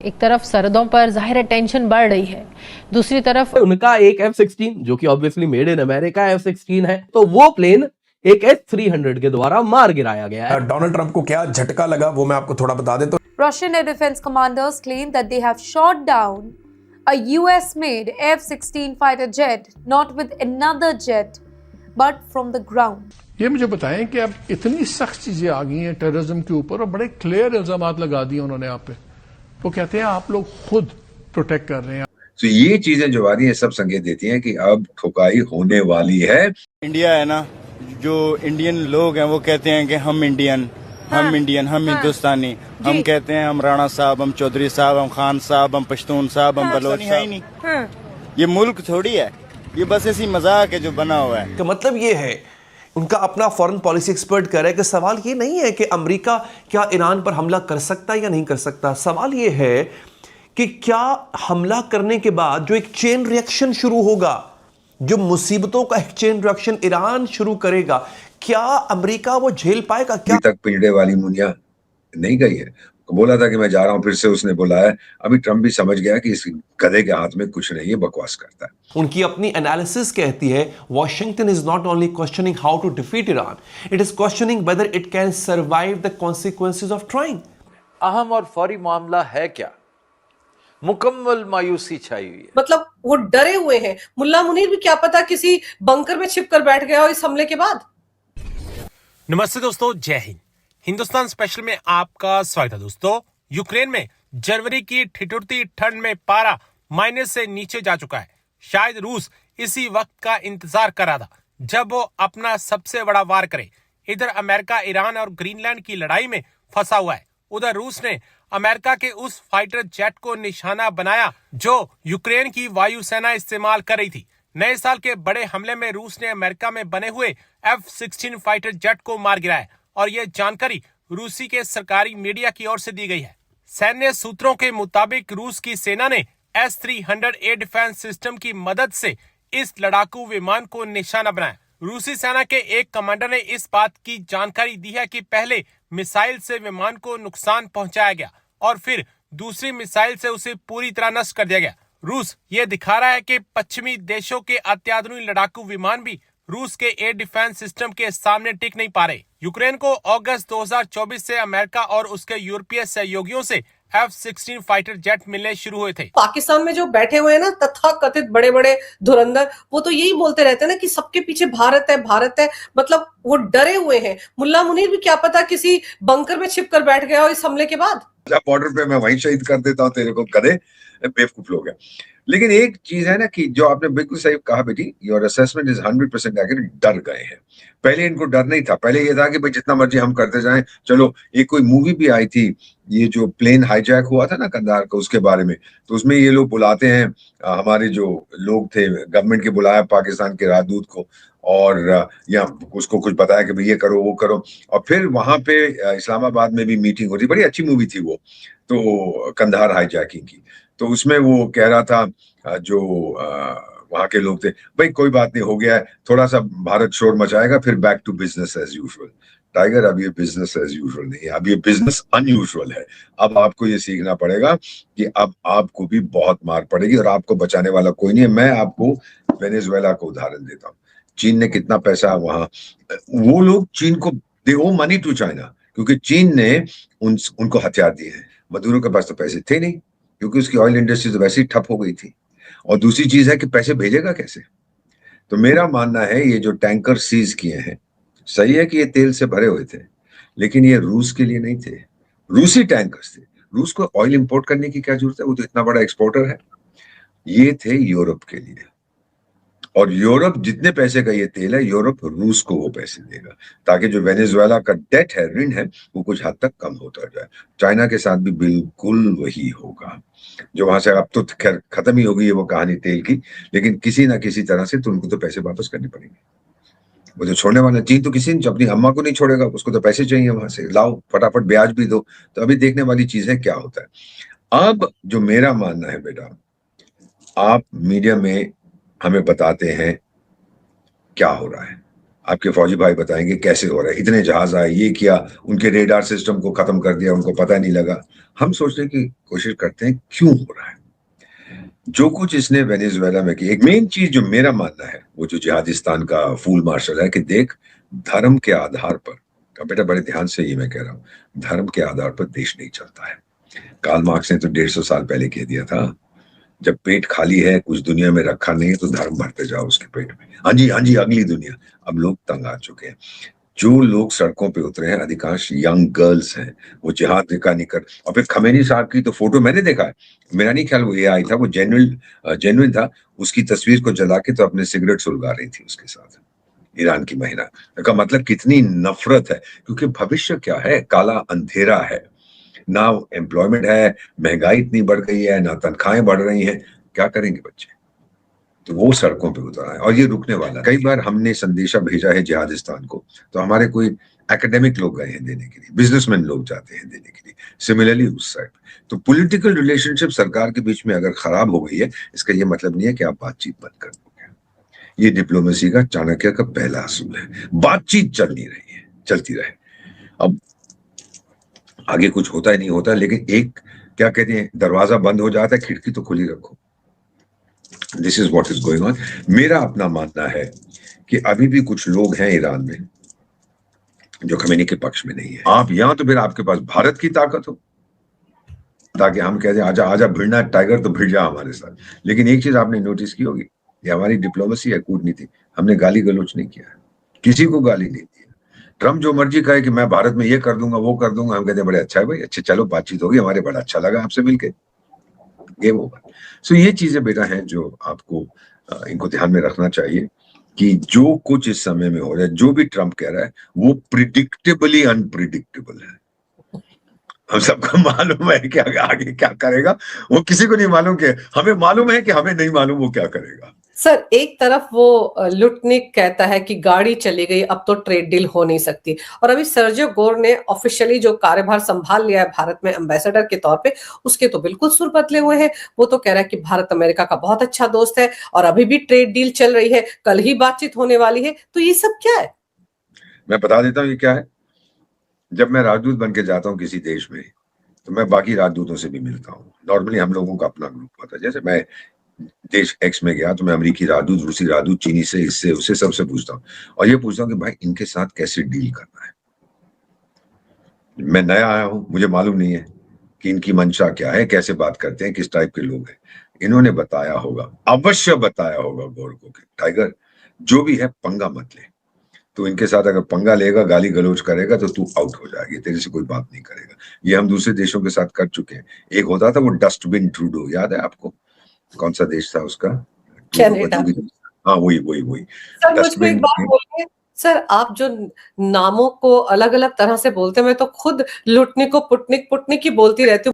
एक तरफ सरहदों पर जाहिर है टेंशन बढ़ रही है, दूसरी तरफ उनका एक F-16 जो कि obviously made in America F-16 है, तो वो प्लेन एक S-300 के द्वारा मार गिराया गया है। डोनाल्ड ट्रंप को क्या झटका लगा वो मैं आपको थोड़ा बता दें। तो Russian air defense commanders claim that they have shot down a US-made F-16 fighter jet, not with another jet, but from the ground. ये मुझे बताएं कि अब इतनी सख्त चीजें आ गई हैं टेररिज्म के ऊपर और बड़े क्लियर इल्जामात लगा दिए उन्होंने यहाँ पे, वो कहते हैं आप लोग खुद प्रोटेक्ट कर रहे हैं। तो ये चीजें जो आ रही है सब संकेत देती हैं कि अब ठुकाई होने वाली है। इंडिया है ना, जो इंडियन लोग हैं वो कहते हैं कि हम इंडियन, हम हिंदुस्तानी, हम कहते हैं हम राणा साहब, हम चौधरी साहब, हम खान साहब, हम पश्तून साहब, हम बलोच साहब। ये मुल्क थोड़ी है, ये बस ऐसी मजाक है जो बना हुआ है। तो मतलब ये है, उनका अपना फॉरेन पॉलिसी एक्सपर्ट कह रहा है कि सवाल ये नहीं है कि अमेरिका क्या ईरान पर हमला कर सकता है या नहीं कर सकता। सवाल ये है कि क्या हमला करने के बाद जो एक चेन रिएक्शन शुरू होगा, जो मुसीबतों का एक चेन रिएक्शन ईरान शुरू करेगा, क्या अमेरिका वो झेल पाएगा? क्या अभी तक पिंजड़े वाली मुनिया नहीं गई है। बोला था कि मैं जा रहा हूं, फिर से उसने बुलाया। अभी ट्रंप भी समझ गया कि इस गधे के हाथ में कुछ नहीं है, बकवास करता है। उनकी अपनी एनालिसिस कहती है Washington is not only questioning how to defeat Iran, it is questioning whether it can survive the consequences of trying. अहम और फौरी मामला है क्या? मुकम्मल मायूसी छाई हुई है। मतलब वो डरे हुए हैं। मुल्ला मुनीर भी क्या पता किसी बंकर में छिप कर बैठ गया हो इस हमले के बाद। नमस्ते दोस्तों, जय हिंद। हिंदुस्तान स्पेशल में आपका स्वागत है। दोस्तों, यूक्रेन में जनवरी की ठिठुरती ठंड में पारा माइनस से नीचे जा चुका है। शायद रूस इसी वक्त का इंतजार कर रहा था जब वो अपना सबसे बड़ा वार करे। इधर अमेरिका ईरान और ग्रीनलैंड की लड़ाई में फंसा हुआ है। उधर रूस ने अमेरिका के उस फाइटर जेट को निशाना बनाया जो यूक्रेन की वायुसेना इस्तेमाल कर रही थी। नए साल के बड़े हमले में रूस ने अमेरिका में बने हुए F-16 फाइटर जेट को मार गिराया और यह जानकारी रूसी के सरकारी मीडिया की ओर से दी गई है। सैन्य सूत्रों के मुताबिक रूस की सेना ने S-300 एयर डिफेंस सिस्टम की मदद से इस लड़ाकू विमान को निशाना बनाया। रूसी सेना के एक कमांडर ने इस बात की जानकारी दी है कि पहले मिसाइल से विमान को नुकसान पहुंचाया गया और फिर दूसरी मिसाइल से उसे पूरी तरह नष्ट कर दिया गया। रूस ये दिखा रहा है कि पश्चिमी देशों के अत्याधुनिक लड़ाकू विमान भी रूस के एयर डिफेंस सिस्टम के सामने टिक नहीं पा रहे। यूक्रेन को अगस्त 2024 से अमेरिका और उसके यूरोपीय सहयोगियों से F-16 फाइटर जेट मिलने शुरू हुए थे। पाकिस्तान में जो बैठे हुए हैं ना तथा कथित बड़े बड़े धुरंधर, वो तो यही बोलते रहते हैं ना कि सबके पीछे भारत है, भारत है। मतलब वो डरे हुए हैं। मुल्ला मुनीर भी क्या पता किसी बंकर में छिप कर बैठ गया हो इस हमले के बाद। बॉर्डर पे मैं वहीं शहीद कर देता हूँ तेरे को, गधे, बेवकूफ लोग हैं। लेकिन एक चीज है ना कि जो आपने बिल्कुल सही कहा बेटी, योर असेसमेंट इज 100% एक्यूरेट। डर गए हैं। पहले इनको डर नहीं था। पहले ये था कि भाई जितना मर्जी हम करते जाएं, चलो। एक कोई मूवी भी आई थी, ये जो प्लेन हाईजैक हुआ था ना कंधार का, उसके बारे में, तो उसमें ये लोग बुलाते हैं, हमारे जो लोग थे गवर्नमेंट के, बुलाया पाकिस्तान के राजदूत को और या उसको कुछ बताया कि भाई ये करो वो करो, और फिर वहां पे इस्लामाबाद में भी मीटिंग होती। बड़ी अच्छी मूवी थी वो, तो कंधार हाईजैकिंग की। तो उसमें वो कह रहा था जो वहां के लोग थे, भाई कोई बात नहीं, हो गया है, थोड़ा सा भारत शोर मचाएगा, फिर back to business as usual. Tiger, अब ये बिजनेस एज यूजुअल नहीं है, अब ये बिजनेस अनयूजुअल है। अब आपको ये सीखना पड़ेगा कि अब आपको भी बहुत मार पड़ेगी और आपको बचाने वाला कोई नहीं है। मैं आपको वेनेजुएला का उदाहरण देता हूँ। चीन ने कितना पैसा वहां, वो लोग चीन को, दे ओ मनी टू चाइना, क्योंकि चीन ने उनको हथियार दिए हैं। मदुरो के पास तो पैसे थे नहीं, क्योंकि उसकी ऑयल इंडस्ट्री तो वैसे ही ठप हो गई थी। और दूसरी चीज है कि पैसे भेजेगा कैसे। तो मेरा मानना है ये जो टैंकर सीज किए हैं, सही है कि ये तेल से भरे हुए थे, लेकिन ये रूस के लिए नहीं थे। रूसी टैंकर्स थे। रूस को ऑयल इंपोर्ट करने की क्या जरूरत है, वो तो इतना बड़ा एक्सपोर्टर है। ये थे यूरोप के लिए, और यूरोप जितने पैसे का ये तेल है, यूरोप रूस को वो पैसे देगा, ताकि जो वेनेजुएला का डेट है, ऋण है, वो कुछ हद तक कम होता जाए। चाइना के साथ भी बिल्कुल वही होगा। जो वहां से अब तो खैर खत्म ही होगी ये वो कहानी तेल की, लेकिन किसी ना किसी तरह से तो उनको तो पैसे वापस करने पड़ेंगे। वो जो छोड़ने वाला, चीन तो किसी ने अपनी अम्मा को नहीं छोड़ेगा, उसको तो पैसे चाहिए वहां से, लाओ फटाफट ब्याज भी दो। तो अभी देखने वाली चीज है क्या होता है। अब जो मेरा मानना है बेटा, आप मीडिया में हमें बताते हैं क्या हो रहा है, आपके फौजी भाई बताएंगे कैसे हो रहा है, इतने जहाज आए, ये किया, उनके रेडार सिस्टम को खत्म कर दिया, उनको पता नहीं लगा। हम सोचने की कोशिश करते हैं क्यों हो रहा है। जो कुछ इसने वेनेजुएला में की, एक मेन चीज जो मेरा मानना है, वो जो जिहादिस्तान का फूल मार्शल है कि देख, धर्म के आधार पर, बेटा बड़े ध्यान से ये मैं कह रहा हूं, धर्म के आधार पर देश नहीं चलता है। कार्ल मार्क्स ने तो 150 साल पहले कह दिया था, जब पेट खाली है, कुछ दुनिया में रखा नहीं है, तो धर्म भरते जाओ उसके पेट में। हाँ जी अगली दुनिया। अब लोग तंग आ चुके हैं। जो लोग सड़कों पे उतरे हैं अधिकांश यंग गर्ल्स हैं, वो जिहाद नहीं कर। और फिर खमेनी साहब की तो फोटो मैंने देखा है, मेरा नहीं ख्याल वो AI था, वो जेन्युइन था। उसकी तस्वीर को जला के तो अपने सिगरेट सुलगा रही थी उसके साथ, ईरान की महिला का। मतलब कितनी नफरत है, क्योंकि भविष्य क्या है, काला अंधेरा है, ना एम्प्लॉयमेंट है, महंगाई इतनी बढ़ गई है, ना तनख्वाहें बढ़ रही हैं, क्या करेंगे बच्चे। तो वो सड़कों पे उतर आए और ये रुकने वाला। कई बार हमने संदेशा भेजा है जिहादिस्तान को, तो हमारे कोई एकेडमिक लोग गए हैं देने के लिए, बिजनेसमैन लोग जाते हैं देने के लिए, सिमिलरली उस साइड। तो पॉलिटिकल रिलेशनशिप सरकार के बीच में अगर खराब हो गई है, इसका ये मतलब नहीं है कि आप बातचीत बंद कर दोगे। ये डिप्लोमेसी का चाणक्य का पहला असूल है, बातचीत चल नहीं रही है, चलती रहे। अब आगे कुछ होता ही नहीं होता, लेकिन एक क्या कहते हैं, दरवाजा बंद हो जाता है, खिड़की तो खुली रखो। This is what is going on. मेरा अपना मानना है कि अभी भी कुछ लोग हैं ईरान में जो खमेनी के पक्ष में नहीं है। आप यहां तो फिर आपके पास भारत की ताकत हो, ताकि हम कहते हैं आजा आजा भिड़ना टाइगर, तो भिड़ जा हमारे साथ। लेकिन एक चीज आपने नोटिस की होगी, ये हमारी डिप्लोमेसी है, कूटनीति। हमने गाली गलौच नहीं किया, किसी को गाली नहीं दी। ट्रम्प जो मर्जी कहे कि मैं भारत में ये कर दूंगा वो कर दूंगा, हम कहते हैं बड़े अच्छा है भाई, अच्छे चलो बातचीत होगी, हमारे बड़ा अच्छा लगा आपसे मिलके, गेम ओवर। सो ये चीजें बेटा हैं जो आपको इनको ध्यान में रखना चाहिए कि जो कुछ इस समय में हो रहा है, जो भी ट्रम्प कह रहा है, वो प्रिडिक्टेबली अनप्रिडिक्टेबल है। हम सबको मालूम है कि आगे क्या करेगा, वो किसी को नहीं मालूम। कि हमें मालूम है कि हमें नहीं मालूम वो क्या करेगा। सर, एक तरफ वो लुटनिक कहता है कि गाड़ी चली गई, अब तो ट्रेड डील हो नहीं सकती, और अभी सर्जियो गोर ने ऑफिशियली जो कार्यभार संभाल लिया है भारत में एम्बेसडर के तौर पे, उसके तो बिल्कुल सुर बदले हुए हैं। वो तो कह रहा है कि भारत अमेरिका का बहुत अच्छा दोस्त है और अभी भी ट्रेड डील चल रही है, कल ही बातचीत होने वाली है। तो ये सब क्या है? मैं बता देता हूँ ये क्या है। जब मैं राजदूत बन के जाता हूँ किसी देश में, तो मैं बाकी राजदूतों से भी मिलता हूँ। नॉर्मली हम लोगों का अपना ग्रुप होता है। जैसे मैं देश एक्स में गया तो मैं अमेरिकी राजदूत, रूसी राजदूत, चीनी से, इससे उससे सबसे पूछता हूँ, और ये पूछता हूँ कि भाई इनके साथ कैसे डील करना है। मैं नया आया हूँ, मुझे मालूम नहीं है कि इनकी मंशा क्या है, कैसे बात करते हैं, किस टाइप के लोग हैं। इन्होंने बताया होगा, अवश्य बताया होगा गौर को कि टाइगर जो भी है पंगा मत ले, तो इनके साथ अगर पंगा लेगा, गाली गलौज करेगा, तो तू आउट हो जाएगी, तेरे से कोई बात नहीं करेगा। ये हम दूसरे देशों के साथ कर चुके हैं। एक होता था वो डस्टबिन ट्रूडो, याद है आपको? कौन सा देश था उसका? कनाडा। हाँ वही। सर, मुझको एक बात बोलिए सर, आप जो नामों को अलग अलग तरह से बोलते हैं, मैं तो खुद लुटनिक को पुटनिक ही बोलती रहती हूँ।